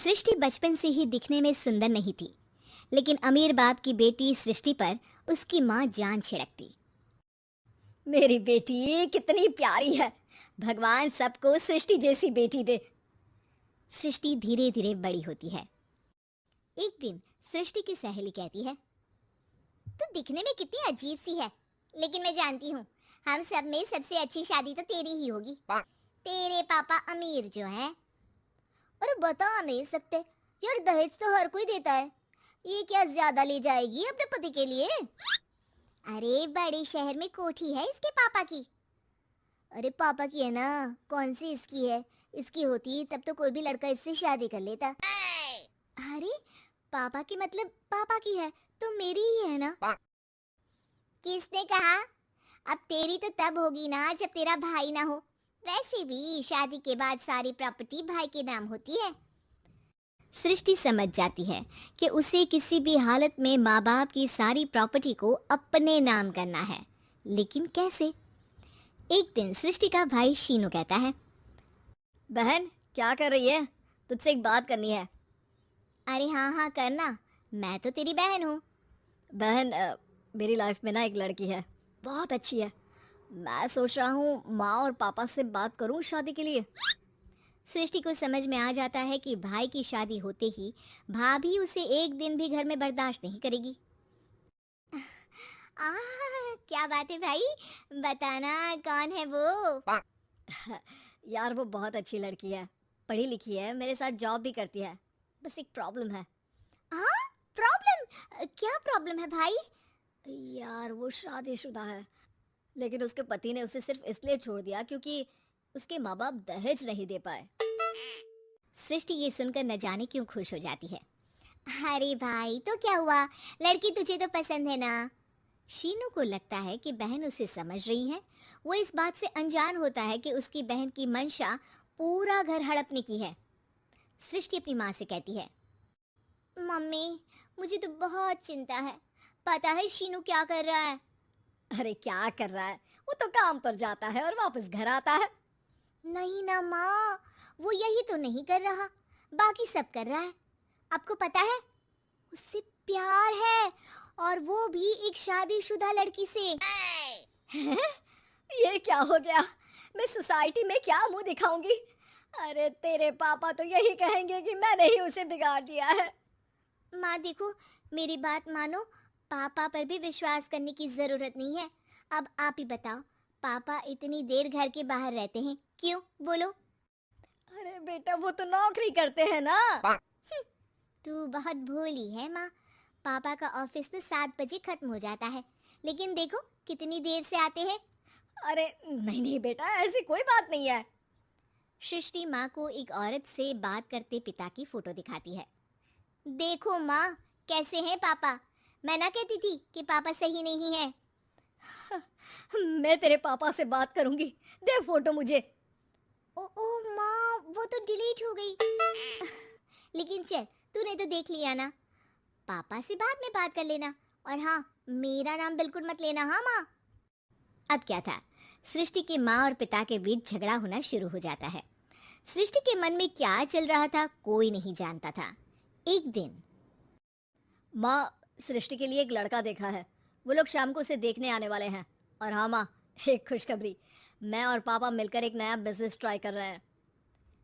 सृष्टि बचपन से ही दिखने में सुंदर नहीं थी, लेकिन अमीर बाप की बेटी सृष्टि पर उसकी माँ जान छिड़कती। मेरी बेटी कितनी प्यारी है, भगवान सबको सृष्टि जैसी बेटी दे। सृष्टि धीरे धीरे बड़ी होती है। एक दिन सृष्टि की सहेली कहती है, तू दिखने में कितनी अजीब सी है, लेकिन मैं जानती हूँ हम सब में सबसे अच्छी शादी तो तेरी ही होगी। तेरे पापा अमीर जो है। अरे बता नहीं सकते यार, दहेज तो हर कोई देता है, ये क्या ज्यादा ले जाएगी अपने पति के लिए? अरे बड़े शहर में कोठी है इसके पापा की। अरे पापा की है ना, कौन सी इसकी है? इसकी होती तब तो कोई भी लड़का इससे शादी कर लेता। अरे पापा की मतलब पापा की है तो मेरी ही है ना? किसने कहा? अब तेरी तो तब होगी ना जब तेरा भाई ना हो। वैसे भी शादी के बाद सारी प्रॉपर्टी भाई के नाम होती है। सृष्टि समझ जाती है कि उसे किसी भी हालत में माँ बाप की सारी प्रॉपर्टी को अपने नाम करना है, लेकिन कैसे? एक दिन सृष्टि का भाई शीनू कहता है, बहन क्या कर रही है? तुझसे एक बात करनी है। अरे हाँ हाँ करना, मैं तो तेरी बहन हूँ। बहन मेरी लाइफ में ना एक लड़की है, बहुत अच्छी है। मैं सोच रहा हूँ माँ और पापा से बात करूँ शादी के लिए। सृष्टि को समझ में आ जाता है कि भाई की शादी होते ही भाभी उसे एक दिन भी घर में बर्दाश्त नहीं करेगी। आ, क्या बात है भाई, बताना कौन है वो? यार वो बहुत अच्छी लड़की है, पढ़ी लिखी है, मेरे साथ जॉब भी करती है। बस एक प्रॉब्लम है। हाँ प्रॉब्लम? क्या प्रॉब्लम है भाई? यार वो शादीशुदा है, लेकिन उसके पति ने उसे सिर्फ इसलिए छोड़ दिया क्योंकि उसके माँ बाप दहेज नहीं दे पाए। सृष्टि ये सुनकर न जाने क्यों खुश हो जाती है। अरे भाई तो क्या हुआ, लड़की तुझे तो पसंद है ना? शीनू को लगता है कि बहन उसे समझ रही है। वो इस बात से अनजान होता है कि उसकी बहन की मंशा पूरा घर हड़पने की है। सृष्टि अपनी माँ से कहती है, मम्मी मुझे तो बहुत चिंता है, पता है शीनू क्या कर रहा है? अरे क्या कर रहा है, वो तो काम पर जाता है और वापस घर आता है। नहीं ना माँ, वो यही तो नहीं कर रहा, बाकी सब कर रहा है। आपको पता है उससे प्यार है, और वो भी एक शादीशुदा लड़की से। हैं? ये क्या हो गया? मैं सोसाइटी में क्या मुंह दिखाऊंगी? अरे तेरे पापा तो यही कहेंगे कि मैंने ही उसे बिगाड़ दिया है। माँ देखो, मेरी बात मानो, पापा पर भी विश्वास करने की जरूरत नहीं है। अब आप ही बताओ, पापा इतनी देर घर के बाहर रहते हैं क्यों, बोलो? अरे बेटा वो तो नौकरी करते हैं ना। तू बहुत भोली है माँ, पापा का ऑफिस तो 7 बजे खत्म हो जाता है, लेकिन देखो कितनी देर से आते हैं। अरे नहीं नहीं बेटा, ऐसी कोई बात नहीं है। सृष्टि माँ को एक औरत से बात करते पिता की फोटो दिखाती है। देखो माँ, कैसे हैं पापा? मैं ना कहती थी कि पापा सही नहीं है। मैं तेरे पापा से बात करूंगी, दे फोटो मुझे। ओ माँ, वो तो डिलीट हो गई। लेकिन चल, तूने तो देख लिया ना, पापा से बाद में बात कर लेना, और हाँ मेरा नाम बिल्कुल मत लेना। हाँ माँ। अब क्या था, सृष्टि के माँ और पिता के बीच झगड़ा होना शुरू हो जाता है। सृष्टि के मन में क्या चल रहा था कोई नहीं जानता था। एक दिन, माँ सृष्टि के लिए एक लड़का देखा है, वो लोग शाम को उसे देखने आने वाले हैं। और हाँ माँ, एक खुशखबरी, मैं और पापा मिलकर एक नया बिजनेस ट्राई कर रहे हैं।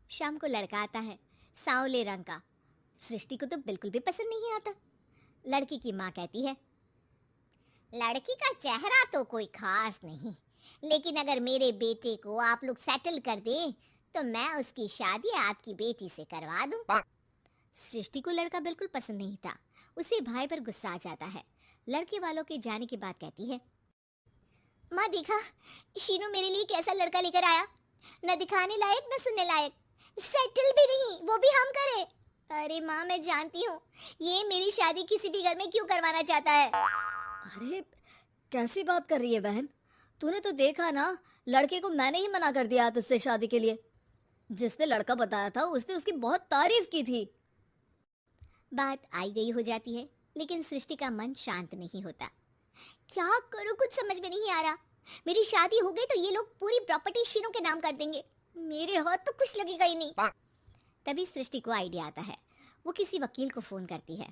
शाम को लड़का आता है, सांवले रंग का। सृष्टि को तो बिल्कुल भी पसंद नहीं आता। लड़की की माँ कहती है, लड़की का चेहरा तो कोई खास नहीं, लेकिन अगर मेरे बेटे को आप लोग सेटल कर दें तो मैं उसकी शादी आपकी बेटी से करवा दूं। सृष्टि को लड़का बिल्कुल पसंद नहीं था, उसे भाई पर गुस्सा आ जाता है। लड़के वालों के जाने के बाद कहती है, माँ देखा शीनू मेरे लिए कैसा लड़का लेकर आया, न दिखाने लायक न सुनने लायक, सेटल भी नहीं, वो भी हम करें। अरे माँ मैं जानती हूँ ये मेरी शादी किसी भी घर में क्यों करवाना चाहता है। अरे कैसी बात कर रही है बहन, तूने तो देखा ना, लड़के को मैंने ही मना कर दिया तुझसे शादी के लिए। जिसने लड़का बताया था उसने उसकी बहुत तारीफ की थी। बात आई गई हो जाती है, लेकिन सृष्टि का मन शांत नहीं होता। क्या करूं कुछ समझ में नहीं आ रहा। मेरी शादी हो गई तो ये लोग पूरी प्रॉपर्टी शीनू के नाम कर देंगे, मेरे हाथ तो कुछ लगेगा ही नहीं। तभी सृष्टि को आइडिया आता है। वो किसी वकील को फ़ोन करती है।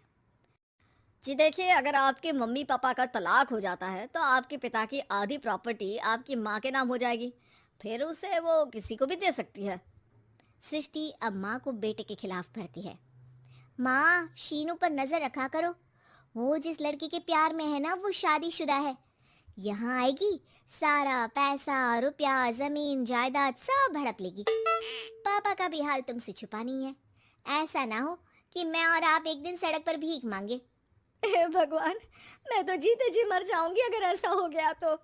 जी देखिए, अगर आपके मम्मी पापा का तलाक हो जाता है तो आपके पिता की आधी प्रॉपर्टी आपकी माँ के नाम हो जाएगी। फिर उसे वो किसी को भी दे सकती है। सृष्टि अब माँ को बेटे के खिलाफ भरती है। माँ, शीनू पर नजर रखा करो। वो जिस लड़की के प्यार में है ना, वो शादीशुदा है। यहाँ आएगी, सारा पैसा, रुपया, जमीन, जायदाद सब हड़प लेगी। पापा का भी हाल तुमसे छुपा नहीं है। ऐसा ना हो कि मैं और आप एक दिन सड़क पर भीख मांगे। हे भगवान, मैं तो जीते जी मर जाऊंगी अगर ऐसा हो गया तो।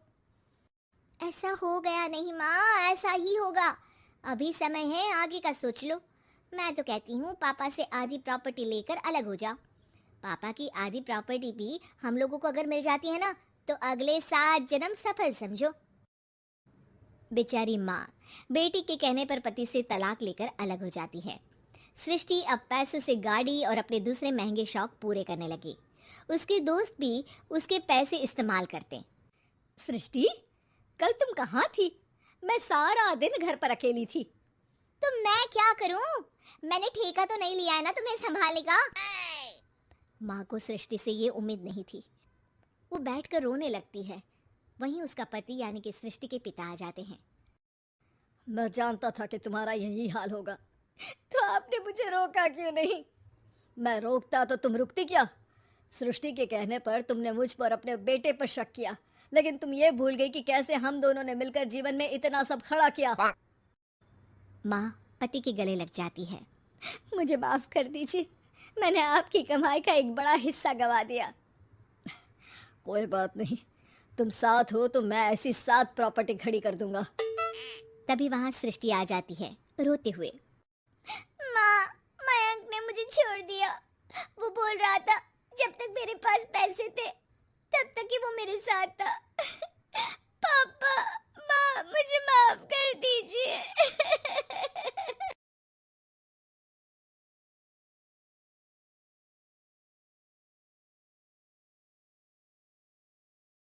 ऐसा हो गया नहीं माँ, ऐसा ही होगा। अभी समय है, आगे का सोच लो। मैं तो कहती हूँ पापा से आधी प्रॉपर्टी लेकर अलग हो जाओ। पापा की आधी प्रॉपर्टी भी हम लोगों को अगर मिल जाती है ना, तो अगले 7 जन्म सफल समझो। बेचारी माँ बेटी के कहने पर पति से तलाक लेकर अलग हो जाती है। सृष्टि अब पैसों से गाड़ी और अपने दूसरे महंगे शौक पूरे करने लगी। उसके दोस्त भी उसके पैसे इस्तेमाल करते। सृष्टि, कल तुम कहाँ थी? मैं सारा दिन घर पर अकेली थी। तो मैं क्या करूं? मैंने ठेका तो नहीं लिया है ना तुम्हें संभालने का। माँ को सृष्टि से ये उम्मीद नहीं थी। वो बैठकर रोने लगती है। वहीं उसका पति यानी कि सृष्टि के पिता आ जाते हैं। मैं जानता था कि तुम्हारा यही हाल होगा, तो आपने मुझे रोका क्यों नहीं? मैं रोकता तो तुम रुकती क्या? सृष्टि के कहने पर तुमने मुझ पर अपने बेटे पर शक किया, लेकिन तुम ये भूल गई कि कैसे हम दोनों ने मिलकर जीवन में इतना सब खड़ा किया। माँ पति के गले लग जाती है। मुझे माफ कर दीजिए, मैंने आपकी कमाई का एक बड़ा हिस्सा गवा दिया। कोई बात नहीं, तुम साथ हो तो मैं ऐसी 7 प्रॉपर्टी खड़ी कर दूंगा। तभी वहां सृष्टि आ जाती है रोते हुए। माँ, मयंक ने मुझे छोड़ दिया। वो बोल रहा था जब तक मेरे पास पैसे थे तब तक ही वो मेरे साथ था।